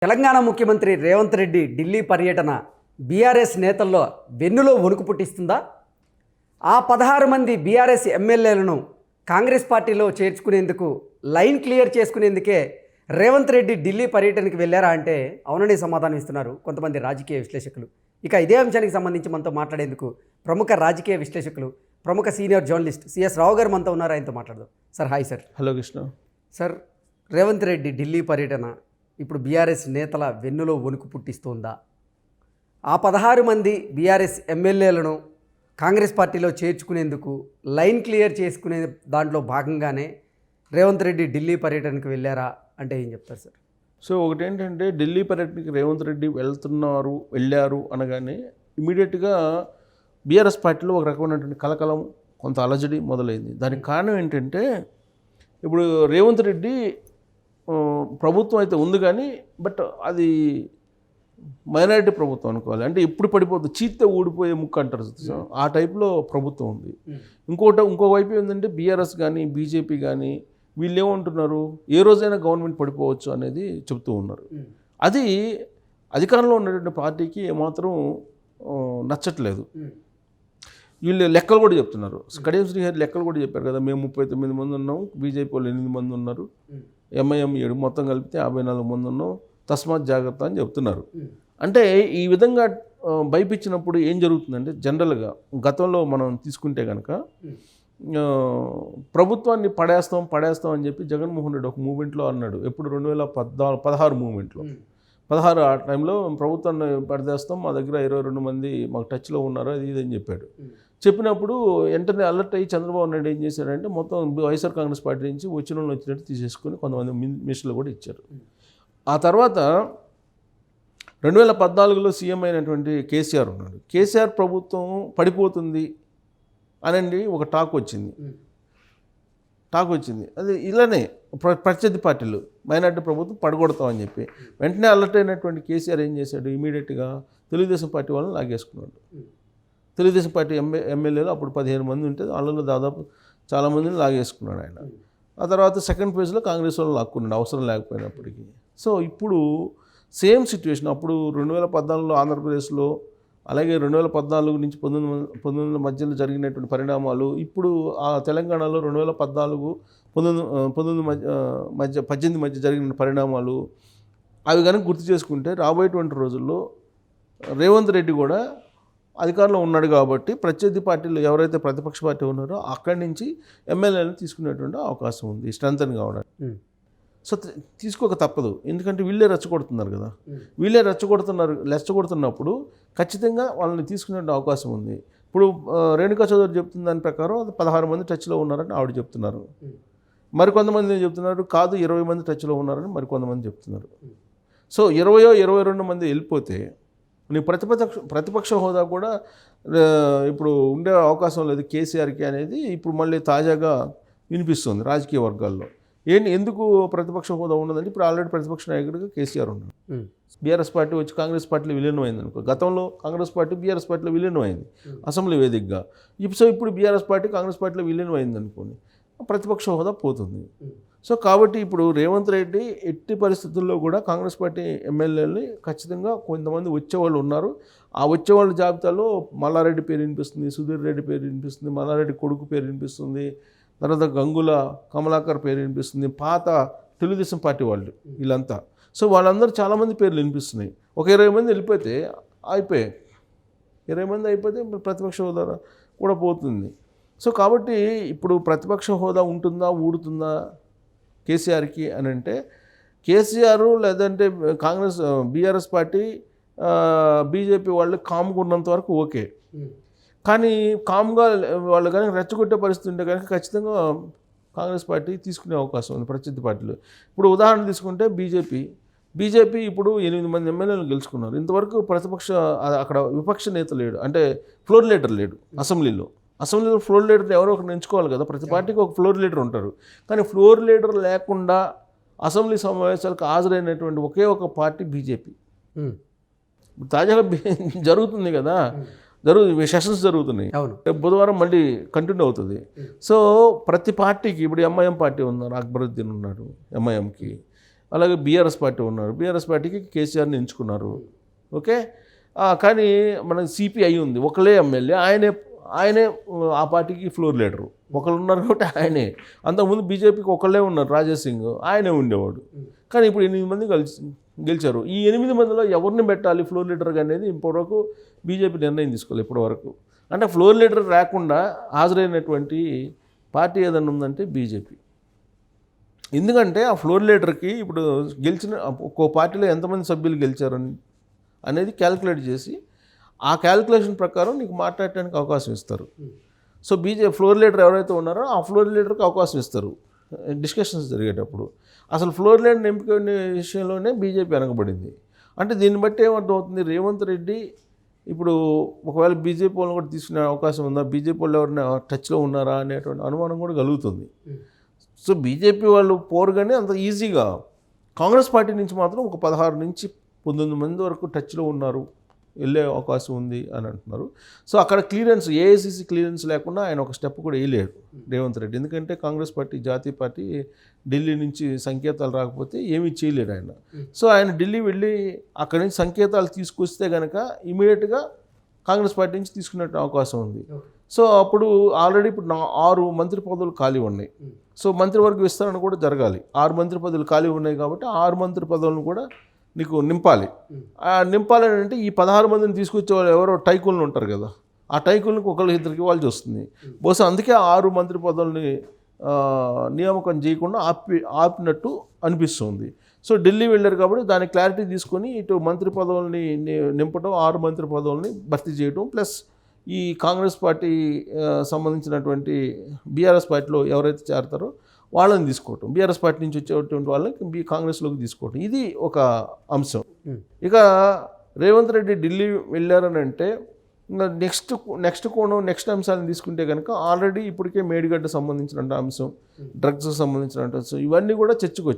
తెలంగాణ ముఖ్యమంత్రి రేవంత్ రెడ్డి ఢిల్లీ పర్యటన బీఆర్ఎస్ నేతల్లో వెన్నులో వణుకు పుట్టిస్తుందా? ఆ 16 మంది బీఆర్ఎస్ ఎమ్మెల్యేలను కాంగ్రెస్ పార్టీలో చేర్చుకునేందుకు లైన్ క్లియర్ చేసుకునేందుకే రేవంత్ రెడ్డి ఢిల్లీ పర్యటనకు వెళ్ళారా అంటే అవుననే సమాధానం ఇస్తున్నారు కొంతమంది రాజకీయ విశ్లేషకులు. ఇక ఇదే అంశానికి సంబంధించి మనతో మాట్లాడేందుకు ప్రముఖ రాజకీయ విశ్లేషకులు, ప్రముఖ సీనియర్ జర్నలిస్ట్ సిఎస్ రావు గారు మనతో ఉన్నారు. ఆయనతో మాట్లాడదాం. Sir hi sir. Hello Krishna. Sir, Revanth Reddy Delhi పర్యటన ఇప్పుడు బీఆర్ఎస్ నేతల వెన్నులో వణుకు పుట్టిస్తుందా? ఆ 16 మంది బీఆర్ఎస్ ఎమ్మెల్యేలను కాంగ్రెస్ పార్టీలో చేర్చుకునేందుకు లైన్ క్లియర్ చేసుకునే దాంట్లో భాగంగానే రేవంత్ రెడ్డి ఢిల్లీ పర్యటనకు వెళ్ళారా అంటే ఏం చెప్తారు సార్? సో ఒకటేంటంటే ఢిల్లీ పర్యటనకి రేవంత్ రెడ్డి వెళ్ళారు అనగానే ఇమీడియట్గా బీఆర్ఎస్ పార్టీలో ఒక రకమైనటువంటి కలకలం, కొంత అలజడి మొదలైంది. దానికి కారణం ఏంటంటే ఇప్పుడు రేవంత్ రెడ్డి ప్రభుత్వం అయితే ఉంది కానీ బట్ అది మైనారిటీ ప్రభుత్వం అనుకోవాలి. అంటే ఎప్పుడు పడిపోతుంది, చీత్తే ఊడిపోయే ముక్క అంటారు, ఆ టైప్లో ప్రభుత్వం ఉంది. ఇంకో వైపు ఏంటంటే బీఆర్ఎస్ కానీ బీజేపీ కానీ వీళ్ళు ఏమంటున్నారు, ఏ రోజైనా గవర్నమెంట్ పడిపోవచ్చు అనేది చెప్తూ ఉన్నారు. అది అధికారంలో ఉన్నటువంటి పార్టీకి ఏమాత్రం నచ్చట్లేదు. వీళ్ళు లెక్కలు కూడా చెప్తున్నారు. కడియం శ్రీహరి లెక్కలు కూడా చెప్పారు కదా, మేము 39 మంది ఉన్నాం, బీజేపీ వాళ్ళు 8 మంది ఉన్నారు, ఎంఐఎం 7, మొత్తం కలిపితే 54 మంది ఉన్నాం, తస్మాత్ జాగ్రత్త అని చెప్తున్నారు. అంటే ఈ విధంగా భయపించినప్పుడు ఏం జరుగుతుందంటే, జనరల్గా గతంలో మనం తీసుకుంటే కనుక ప్రభుత్వాన్ని పడేస్తాం అని చెప్పి జగన్మోహన్ రెడ్డి ఒక మూమెంట్లో అన్నాడు. ఎప్పుడు 2016 మూమెంట్లో 16 ఆ టైంలో ప్రభుత్వాన్ని పడదేస్తాం, మా దగ్గర 22 మంది మాకు టచ్లో ఉన్నారు, అది ఇది అని చెప్పాడు. చెప్పినప్పుడు వెంటనే అలర్ట్ అయ్యి చంద్రబాబు నాయుడు ఏం చేశారంటే మొత్తం వైఎస్ఆర్ కాంగ్రెస్ పార్టీ నుంచి వచ్చినట్టు తీసేసుకొని కొంతమంది మినిస్టర్లు కూడా ఇచ్చారు. ఆ తర్వాత 2014లో సీఎం అయినటువంటి కేసీఆర్ ఉన్నాడు. కేసీఆర్ ప్రభుత్వం పడిపోతుంది అనండి ఒక టాక్ వచ్చింది. అది ఇలానే ప్రత్యర్థి పార్టీలు మైనార్టీ ప్రభుత్వం పడగొడతామని చెప్పి వెంటనే అలర్ట్ అయినటువంటి కేసీఆర్ ఏం చేశాడు, ఇమీడియట్గా తెలుగుదేశం పార్టీ వాళ్ళని లాగేసుకున్నాడు. తెలుగుదేశం పార్టీ ఎమ్మెల్యేలు అప్పుడు 15 మంది ఉంటే వాళ్ళలో దాదాపు చాలామందిని లాగేసుకున్నాడు ఆయన. ఆ తర్వాత సెకండ్ ఫేజ్లో కాంగ్రెస్ వాళ్ళు లాక్కున్నాడు అవసరం లేకపోయినప్పటికీ. సో ఇప్పుడు సేమ్ సిచ్యువేషన్ అప్పుడు 2014లో ఆంధ్రప్రదేశ్లో, అలాగే 2014 నుంచి 19 మధ్యలో జరిగినటువంటి పరిణామాలు ఇప్పుడు ఆ తెలంగాణలో 2014, 19 మధ్య జరిగిన పరిణామాలు అవి కనుక గుర్తు చేసుకుంటే రాబోయేటువంటి రోజుల్లో రేవంత్ రెడ్డి కూడా అధికారంలో ఉన్నాడు కాబట్టి ప్రత్యర్థి పార్టీలు ఎవరైతే ప్రతిపక్ష పార్టీ ఉన్నారో అక్కడి నుంచి ఎమ్మెల్యేలను తీసుకునేటువంటి అవకాశం ఉంది స్ట్రెంథన్ కావడానికి. సో తీసుకోక తప్పదు, ఎందుకంటే వీళ్ళే రెచ్చగొడుతున్నారు కదా. రెచ్చగొడుతున్నప్పుడు ఖచ్చితంగా వాళ్ళని తీసుకునే అవకాశం ఉంది. ఇప్పుడు రేణుకా చౌదరి చెప్తున్న దాని ప్రకారం 16 మంది టచ్లో ఉన్నారని ఆవిడ చెప్తున్నారు. మరికొంతమంది చెప్తున్నారు కాదు 20 మంది టచ్లో ఉన్నారని మరికొంతమంది చెప్తున్నారు. సో 22 మంది వెళ్ళిపోతే నీ ప్రతిపక్ష హోదా కూడా ఇప్పుడు ఉండే అవకాశం లేదు కేసీఆర్కి అనేది ఇప్పుడు మళ్ళీ తాజాగా వినిపిస్తుంది రాజకీయ వర్గాల్లో. ఎందుకు ప్రతిపక్ష హోదా ఉండదంటే ఇప్పుడు ఆల్రెడీ ప్రతిపక్ష నాయకుడిగా కేసీఆర్ ఉన్నాడు. బీఆర్ఎస్ పార్టీ వచ్చి కాంగ్రెస్ పార్టీలో విలీనం అయింది అనుకో. గతంలో కాంగ్రెస్ పార్టీ బీఆర్ఎస్ పార్టీలో విలీనం అయింది అసెంబ్లీ వేదికగా. ఇప్పుడు బీఆర్ఎస్ పార్టీ కాంగ్రెస్ పార్టీలో విలీనం అయింది అనుకోండి, ప్రతిపక్ష హోదా పోతుంది. సో కాబట్టి ఇప్పుడు రేవంత్ రెడ్డి ఎట్టి పరిస్థితుల్లో కూడా కాంగ్రెస్ పార్టీ ఎమ్మెల్యేలని ఖచ్చితంగా కొంతమంది వచ్చేవాళ్ళు ఉన్నారు. ఆ వచ్చేవాళ్ళ జాబితాలో మల్లారెడ్డి పేరు వినిపిస్తుంది, సుధీర్ రెడ్డి పేరు వినిపిస్తుంది, మల్లారెడ్డి కొడుకు పేరు వినిపిస్తుంది, తర్వాత గంగుల కమలాకర్ పేరు వినిపిస్తుంది, పాత తెలుగుదేశం పార్టీ వాళ్ళు వీళ్ళంతా. సో వాళ్ళందరూ చాలామంది పేర్లు వినిపిస్తున్నాయి. ఒక 20 మంది వెళ్ళిపోతే అయిపోయాయి. 20 మంది అయిపోతే ప్రతిపక్ష హోదా కూడా పోతుంది. సో కాబట్టి ఇప్పుడు ప్రతిపక్ష హోదా ఉంటుందా ఊడుతుందా కేసీఆర్కి అని అంటే, కేసీఆర్ లేదంటే బీఆర్ఎస్ పార్టీ బీజేపీ వాళ్ళు కామ్గా ఉన్నంత వరకు ఓకే. కానీ కామ్గా వాళ్ళు కనుక రెచ్చగొట్టే పరిస్థితి ఉంటే కనుక ఖచ్చితంగా కాంగ్రెస్ పార్టీ తీసుకునే అవకాశం ఉంది ప్రత్యర్థి పార్టీలు. ఇప్పుడు ఉదాహరణ తీసుకుంటే బీజేపీ ఇప్పుడు 8 మంది ఎమ్మెల్యేలు గెలుచుకున్నారు. ఇంతవరకు అక్కడ విపక్ష నేత లేడు, అంటే ఫ్లోర్ లీడర్ లేడు. అసెంబ్లీలో ఫ్లోర్ లీడర్ ఎవరో ఒకరు ఎంచుకోవాలి కదా, ప్రతి పార్టీకి ఒక ఫ్లోర్ లీడర్ ఉంటారు. కానీ ఫ్లోర్ లీడర్ లేకుండా అసెంబ్లీ సమావేశాలకు హాజరైనటువంటి ఒకే ఒక పార్టీ బీజేపీ. తాజాగా జరుగుతుంది కదా, సెషన్స్ జరుగుతున్నాయి. బుధవారం మళ్ళీ కంటిన్యూ అవుతుంది. సో ప్రతి పార్టీకి ఇప్పుడు ఎంఐఎం పార్టీ ఉన్నారు, అక్బరుద్దీన్ ఉన్నాడు ఎంఐఎంకి, అలాగే బీఆర్ఎస్ పార్టీ ఉన్నారు, బీఆర్ఎస్ పార్టీకి కేసీఆర్ని ఎంచుకున్నారు. ఓకే, కానీ మన సిపిఐ ఉంది, ఒకళ్ళే ఎమ్మెల్యే, ఆయనే ఆ పార్టీకి ఫ్లోర్ లీడరు, ఒకళ్ళు ఉన్నారు కాబట్టి ఆయనే. అంతకుముందు బీజేపీకి ఒకళ్ళే ఉన్నారు, రాజేష్ సింగ్, ఆయనే ఉండేవాడు. కానీ ఇప్పుడు 8 మంది గెలిచారు. ఈ 8 మందిలో ఎవరిని పెట్టాలి ఫ్లోర్ లీడర్గా అనేది ఇప్పటివరకు బీజేపీ నిర్ణయం తీసుకోవాలి ఇప్పటివరకు. అంటే ఫ్లోర్ లీడర్ రాకుండా హాజరైనటువంటి పార్టీ ఏదైనా ఉందంటే బీజేపీ. ఎందుకంటే ఆ ఫ్లోర్ లీడర్కి ఇప్పుడు గెలిచిన ఒక్కో పార్టీలో ఎంతమంది సభ్యులు గెలిచారని అనేది క్యాలిక్యులేట్ చేసి ఆ క్యాలిక్యులేషన్ ప్రకారం నీకు మాట్లాడటానికి అవకాశం ఇస్తారు. సో ఫ్లోర్ లీడర్ ఎవరైతే ఉన్నారో ఆ ఫ్లోర్ లీడర్కి అవకాశం ఇస్తారు డిస్కషన్స్ జరిగేటప్పుడు. అసలు ఫ్లోర్ లీడర్ ఎంపిక విషయంలోనే బీజేపీ వెనకబడింది. అంటే దీన్ని బట్టి ఏమర్థమవుతుంది, రేవంత్ రెడ్డి ఇప్పుడు ఒకవేళ బీజేపీ వాళ్ళని కూడా తీసుకునే అవకాశం ఉందా, బీజేపీ వాళ్ళు ఎవరైనా టచ్లో ఉన్నారా అనేటువంటి అనుమానం కూడా కలుగుతుంది. సో బీజేపీ వాళ్ళు పోరుగానే అంత ఈజీగా, కాంగ్రెస్ పార్టీ నుంచి మాత్రం ఒక 16 నుంచి 19 మంది వరకు టచ్లో ఉన్నారు, వెళ్ళే అవకాశం ఉంది అని అంటున్నారు. సో అక్కడ క్లియరెన్స్, ఏఐసిసి క్లియరెన్స్ లేకుండా ఆయన ఒక స్టెప్ కూడా వేయలేడు రేవంత్ రెడ్డి. ఎందుకంటే కాంగ్రెస్ పార్టీ జాతీయ పార్టీ, ఢిల్లీ నుంచి సంకేతాలు రాకపోతే ఏమీ చేయలేడు ఆయన. సో ఆయన ఢిల్లీ వెళ్ళి అక్కడి నుంచి సంకేతాలు తీసుకొస్తే కనుక ఇమీడియట్గా కాంగ్రెస్ పార్టీ నుంచి తీసుకునే అవకాశం ఉంది. సో అప్పుడు ఆల్రెడీ ఇప్పుడు 6 మంత్రి పదవులు ఖాళీ ఉన్నాయి. సో మంత్రివర్గ విస్తరణ కూడా జరగాలి. 6 మంత్రి పదవులు ఖాళీ ఉన్నాయి కాబట్టి 6 మంత్రి పదవులను కూడా నీకు నింపాలి. నింపాలని అంటే ఈ 16 మందిని తీసుకొచ్చే వాళ్ళు ఎవరో టైకులను ఉంటారు కదా, ఆ టైకులకు ఒకళ్ళకి ఇద్దరికి ఇవ్వాల్సి వస్తుంది. బహుశా అందుకే 6 మంత్రి పదవుల్ని నియామకం చేయకుండా ఆపినట్టు అనిపిస్తుంది. సో ఢిల్లీ వెళ్ళారు కాబట్టి దాని క్లారిటీ తీసుకొని ఇటు మంత్రి పదవుల్ని నింపడం, 6 మంత్రి పదవుల్ని భర్తీ చేయడం, ప్లస్ ఈ కాంగ్రెస్ పార్టీ సంబంధించినటువంటి బీఆర్ఎస్ పార్టీలో ఎవరైతే చేరతారో వాళ్ళని తీసుకోవటం, బీఆర్ఎస్ పార్టీ నుంచి వచ్చేటువంటి వాళ్ళని కాంగ్రెస్లోకి తీసుకోవటం, ఇది ఒక అంశం. ఇక రేవంత్ రెడ్డి ఢిల్లీ వెళ్ళారని అంటే నెక్స్ట్ అంశాలను తీసుకుంటే కనుక ఆల్రెడీ ఇప్పటికే మేడిగడ్డ సంబంధించిన అంశం, డ్రగ్స్కి సంబంధించిన అంశం, ఇవన్నీ కూడా చర్చకు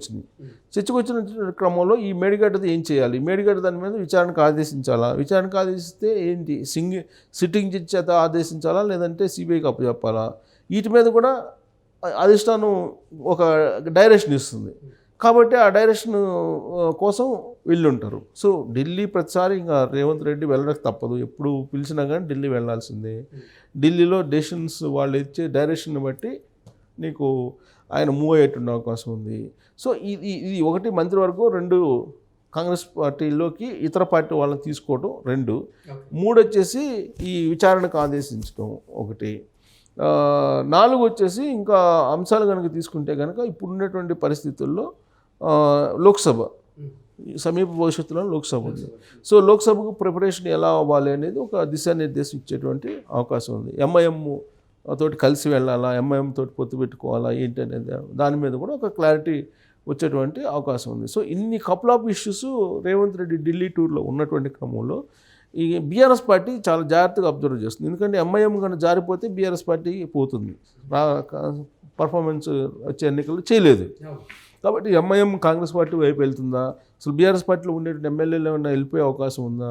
వచ్చిన క్రమంలో ఈ మేడిగడ్డది ఏం చేయాలి, మేడిగడ్డ దాని మీద విచారణకు ఆదేశించాలా, విచారణకు ఆదేశిస్తే ఏంటి, సిట్టింగ్ జడ్జి చేత ఆదేశించాలా లేదంటే సిబిఐకి అప్పచెప్పాలా, వీటి మీద కూడా అధిష్టానం ఒక డైరెక్షన్ ఇస్తుంది. కాబట్టి ఆ డైరెక్షన్ కోసం వెళ్ళుంటారు. సో ఢిల్లీ ప్రతిసారి ఇంకా రేవంత్ రెడ్డి వెళ్ళడానికి తప్పదు, ఎప్పుడు పిలిచినా కానీ ఢిల్లీ వెళ్ళాల్సిందే. ఢిల్లీలో డెసిషన్స్ వాళ్ళు ఇచ్చే డైరెక్షన్ బట్టి నీకు ఆయన మూవ్ అయ్యేటువంటి అవకాశం ఉంది. సో ఇది ఒకటి మంత్రివర్గం, 2 కాంగ్రెస్ పార్టీలోకి ఇతర పార్టీ వాళ్ళని తీసుకోవడం, 2 వచ్చేసి ఈ విచారణకు ఆదేశించడం, 1 4 వచ్చేసి ఇంకా అంశాలు కనుక తీసుకుంటే కనుక ఇప్పుడున్నటువంటి పరిస్థితుల్లో లోక్సభ సమీప భవిష్యత్తులో లోక్సభ ఉంది. సో లోక్సభకు ప్రిపరేషన్ ఎలా అవ్వాలి అనేది ఒక దిశానిర్దేశం ఇచ్చేటువంటి అవకాశం ఉంది. ఎంఐఎం తోటి కలిసి వెళ్ళాలా, ఎంఐఎం తోటి పొత్తు పెట్టుకోవాలా ఏంటి అనేది దాని మీద కూడా ఒక క్లారిటీ వచ్చేటువంటి అవకాశం ఉంది. సో ఇన్ని couple of issues Revanth Reddy Delhi టూర్లో ఉన్నటువంటి క్రమంలో ఈ బీఆర్ఎస్ పార్టీ చాలా జాగ్రత్తగా అబ్జర్వ్ చేస్తుంది. ఎందుకంటే ఎంఐఎం కన్నా జారిపోతే బీఆర్ఎస్ పార్టీ పోతుంది, పర్ఫార్మెన్స్ వచ్చే ఎన్నికలు చేయలేదు. కాబట్టి ఎంఐఎం కాంగ్రెస్ పార్టీ వైపు వెళ్తుందా, అసలు బీఆర్ఎస్ పార్టీలో ఉండే ఎమ్మెల్యేలు ఏమైనా వెళ్ళిపోయే అవకాశం ఉందా,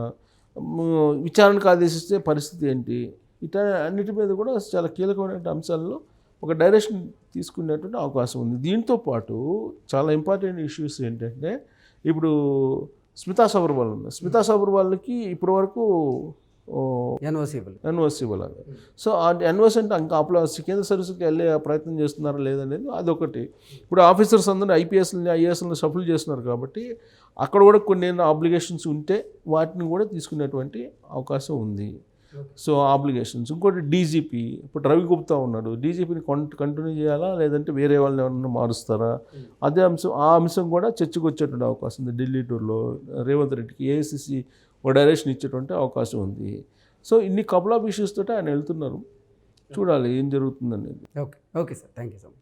విచారణకు ఆదేశిస్తే పరిస్థితి ఏంటి, ఇట్లా అన్నిటి మీద కూడా చాలా కీలకమైన అంశాల్లో ఒక డైరెక్షన్ తీసుకునేటువంటి అవకాశం ఉంది. దీంతో పాటు చాలా ఇంపార్టెంట్ ఇష్యూస్ ఏంటంటే ఇప్పుడు స్మితా సబర్వాల్ ఉంది. స్మితా సబర్వాల్కి ఇప్పటి వరకు ఎన్ఓసి ఇవ్వాలి. సో ఆ ఎన్ఓసి అంటే ఇంకా కేంద్ర సర్వీస్కి వెళ్ళే ప్రయత్నం చేస్తున్నారా లేదనేది అదొకటి. ఇప్పుడు ఆఫీసర్స్ అందరూ ఐఏఎస్ని షఫుల్ చేస్తున్నారు కాబట్టి అక్కడ కూడా కొన్ని ఆబ్లిగేషన్స్ ఉంటే వాటిని కూడా తీసుకునేటువంటి అవకాశం ఉంది. So obligations. ఇంకోటి డీజీపీ, ఇప్పుడు రవి గుప్తా ఉన్నాడు, డీజీపీని కంటిన్యూ చేయాలా లేదంటే వేరే వాళ్ళని ఎవరైనా మారుస్తారా, అదే అంశం, ఆ అంశం కూడా చర్చకు వచ్చేటువంటి అవకాశం ఉంది. ఢిల్లీ టూర్లో రేవంత్ రెడ్డికి ఏఐసిసి ఒక డైరెక్షన్ ఇచ్చేటువంటి అవకాశం ఉంది. సో ఇన్ని కపుల్ ఆఫ్ ఇష్యూస్ తోటి ఆయన వెళ్తున్నారు, చూడాలి ఏం జరుగుతుందనేది. Okay sir, thank you so much.